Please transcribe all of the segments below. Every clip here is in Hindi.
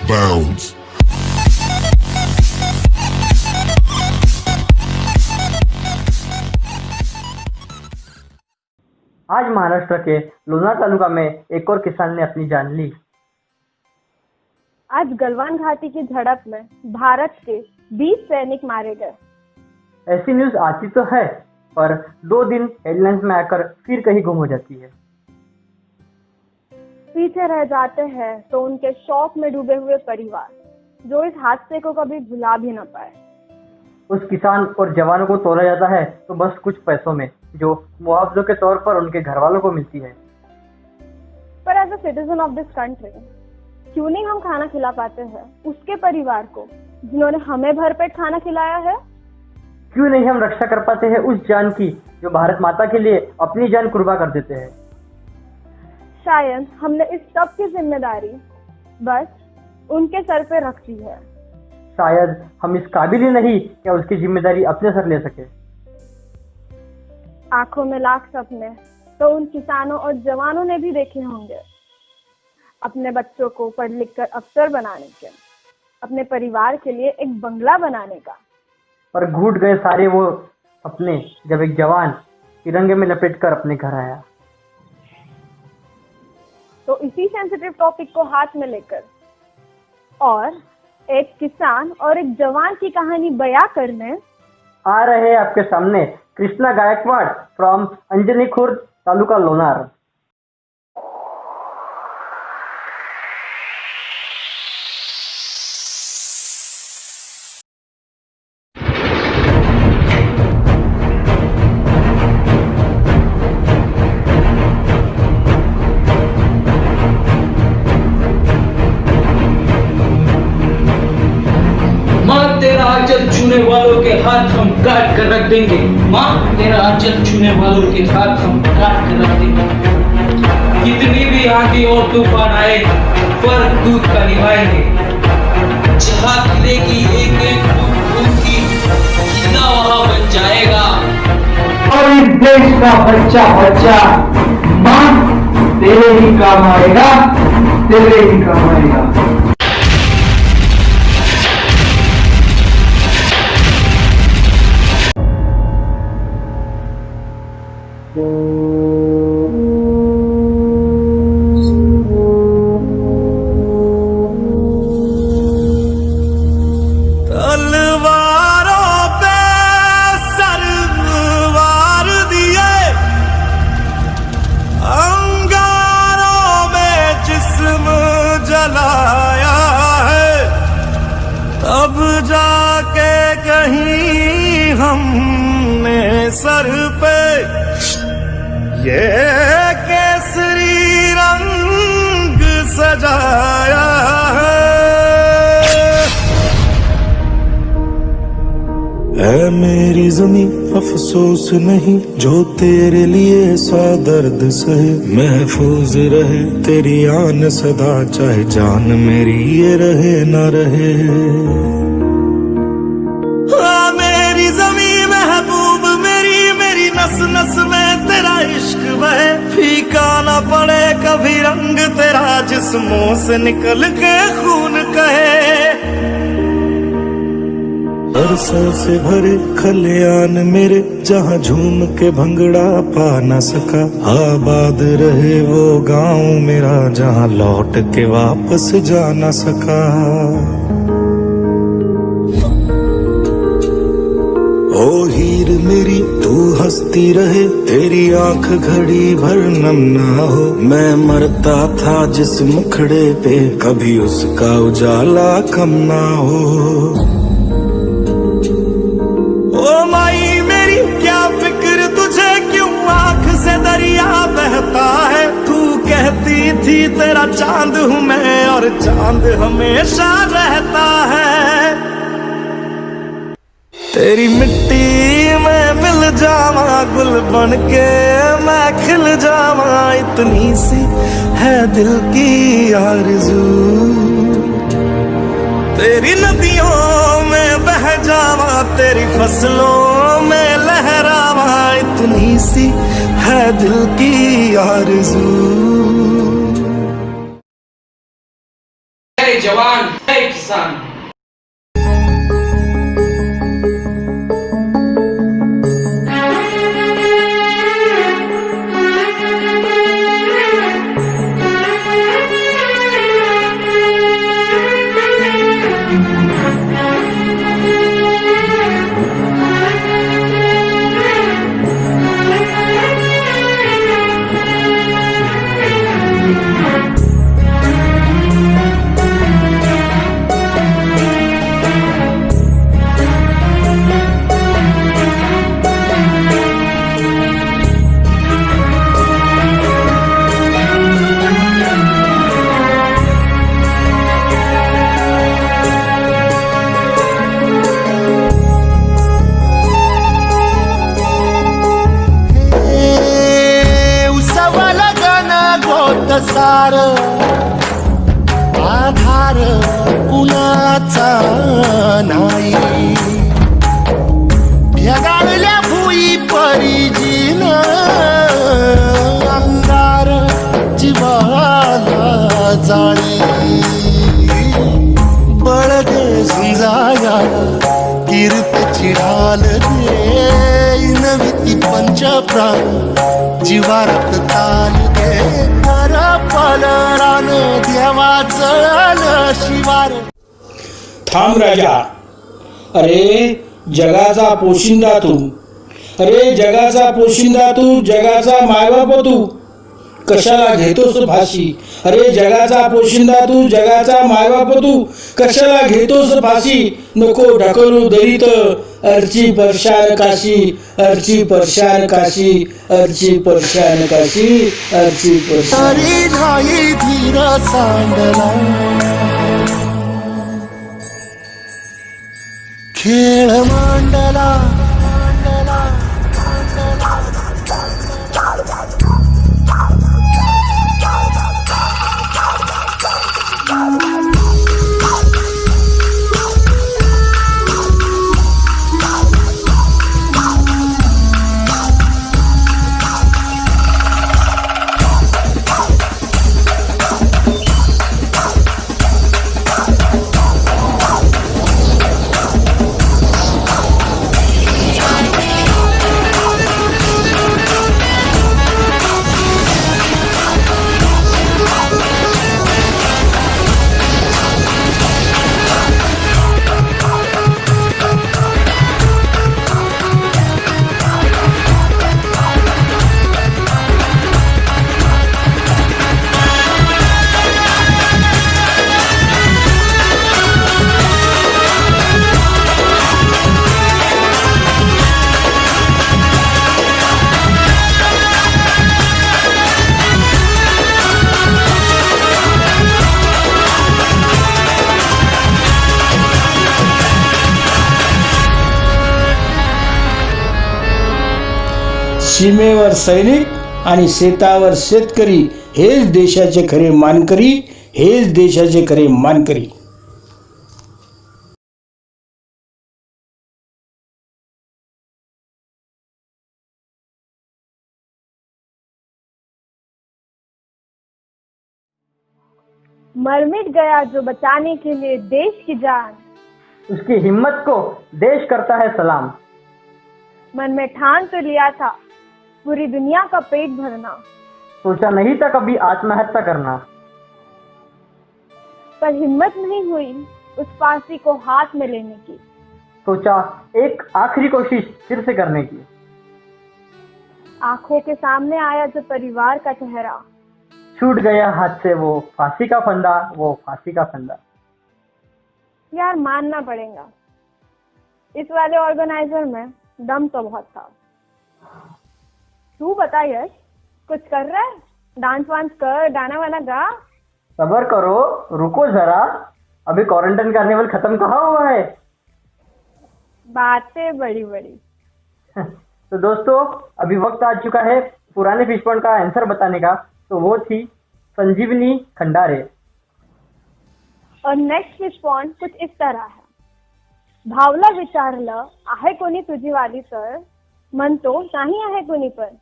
bounds. आज महाराष्ट्र के लोणार तालुका में एक और किसान ने अपनी जान ली। आज गलवान घाटी की झड़प में भारत के 20 सैनिक मारे गए। ऐसी न्यूज आती तो है, पर 2 दिन हेडलाइंस में आकर फिर कहीं गुम हो जाती है। पीछे रह जाते हैं तो उनके शौक में डूबे हुए परिवार, जो इस हादसे को कभी भुला भी न पाए। उस किसान और जवानों को तोड़ा जाता है तो बस कुछ पैसों में, जो मुआवजे के तौर पर उनके घर वालों को मिलती है। पर as a citizen of this country, क्यों नहीं हम खाना खिला पाते हैं उसके परिवार को जिन्होंने हमें भरपेट खाना खिलाया है? क्यों नहीं हम रक्षा कर पाते हैं उस जान की जो भारत माता के लिए अपनी जान कुर्बान कर देते हैं? शायद हमने इस सब की जिम्मेदारी बस उनके सर पे रख दी है। शायद हम इस काबिल ही नहीं कि उसकी जिम्मेदारी अपने सर ले सके। आंखों में लाख सपने तो उन किसानों और जवानों ने भी देखे होंगे, अपने बच्चों को पढ़ लिख कर अफसर बनाने के, अपने परिवार के लिए एक बंगला बनाने का। पर घूट गए सारे वो सपने जब एक जवान तिरंगे में लपेटकर अपने घर आया। तो इसी सेंसिटिव टॉपिक को हाथ में लेकर और एक किसान और एक जवान की कहानी बयां करने आ रहे हैं आपके सामने कृष्णा गायकवाड़ फ्रॉम अंजनी खुर्द, तालुका लोनार। तेरा आंचल छूने वालों के हाथ हम काट कर रख देंगे। माँ, तेरा आंचल छूने वालों के हाथ हम काट कर रख देंगे। कितनी भी आंधी और तूफान आए, पर दूध का निभाएंगे। जहाँ गिरेगी एक एक खून की कीड़ा वहाँ बन जाएगा। और इस देश का बच्चा बच्चा माँ तेरे ही काम आएगा, तेरे ही काम आएगा। तलवारों पे सरवार दिए, अंगारों में जिस्म जलाया है, तब जाके कहीं हमने सर पे ये केसरी रंग सजाया है। ऐ मेरी जमीं अफसोस नहीं, जो तेरे लिए सौ दर्द सहे। महफूज रहे तेरी आन सदा, चाहे जान मेरी ये रहे न रहे। मेरी जमीं महबूब मेरी, मेरी नस नस में तेरा इश्क बहे। फीका न पड़े कभी रंग तेरा, जिस्मों से निकल के खून कहे। बरसों से भरे खलियान मेरे, जहाँ झूम के भंगड़ा पा न सका। आबाद रहे वो गांव मेरा, जहाँ लौट के वापस जा न सका। ओ हीर मेरी तू हंसती रहे, तेरी आंख घड़ी भर नम ना हो। मैं मरता था जिस मुखड़े पे, कभी उसका उजाला कम ना हो। ओ माई मेरी क्या फिक्र तुझे, क्यों आंख से दरिया बहता है। तू कहती थी तेरा चांद हूँ मैं, और चांद हमेशा रहता है। तेरी मिट्टी में मिल जावा, गुल बन के मैं खिल जावा। इतनी सी है दिल की आरज़ू, तेरी नदियों में बह जावा, तेरी फसलों में लहरावा। इतनी सी है दिल की आरज़ू। जवान एहसान है। उसवाला गाणं गोत सार आधार कुणाचा नाही भेगाळल्या भुई परिजीन अंगार जीवाला जाणे बळग झुंजाया कीर्त चिडाल दे नविती पंचप्राण जीवारत ताल दे कर पलरान देवा जळल शिवार. थांब राजा, अरे जगाचा पोशिंदा तू, अरे जगाचा पोशिंदा तू, जगाचा मायबाप तू, कशाला घेतोस फाशी? अरे जगाचा पोशिंदा तू, जगाचा मायबाप तू, कशाला घेतोस फाशी? नको ढकलू दरीत अर्ची परशान काशी, अर्ची परशान काशी, अर्ची परशान काशी, अर्ची परशान. तरी नाही धीर सांडला खेळ मांडला सीमेवर सैनिक आणि शेतावर शेतकरी हेच देशाचे खरे मानकरी, हेच देशाचे खरे मानकरी. मर मिट गया जो बचाने के लिए देश की जान, उसकी हिम्मत को देश करता है सलाम. मन में ठान तो लिया था पूरी दुनिया का पेट भरना, सोचा नहीं था कभी आत्महत्या करना, पर हिम्मत नहीं हुई उस फांसी को हाथ में लेने की. सोचा एक आखिरी कोशिश फिर से करने की. आंखों के सामने आया जो परिवार का चेहरा, छूट गया हाथ से वो फांसी का फंदा, वो फांसी का फंदा. यार मानना पड़ेगा, इस वाले ऑर्गेनाइजर में दम तो बहुत था. तू बता यश, कुछ कर रहा है? डांस वांस कर, गाना वाना गा. सबर करो, रुको जरा, अभी क्वारंटाइन कार्निवल खत्म कहाँ हुआ है. बातें बड़ी बड़ी. तो दोस्तों अभी वक्त आ चुका है पुराने फिश पॉइंट का आंसर बताने का. तो वो थी संजीवनी खंडारे. और नेक्स्ट फिश पॉइंट कुछ इस तरह है. भावला विचारलं आहे कोणी तुझी वाली तर, म्हणतो नाही आहे कोणी पण.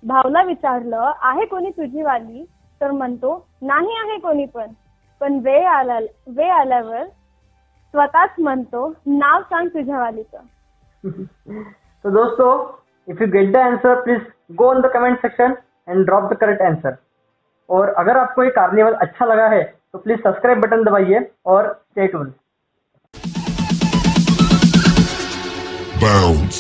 भावला विचारलं आहे कोणी तुझी वाली तर म्हणतो नाही आहे कोणी पण. पण वेळ आल्यावर स्वतःच म्हणतो नाव सांग तुझ्या वालीचं. तो दोस्तों, if you get the answer please go in the comment section and drop the correct answer. और अगर आपको ये कार्निवल अच्छा लगा है तो प्लीज सब्सक्राइब बटन दबाइए और स्टे ट्यून्ड. Bounds.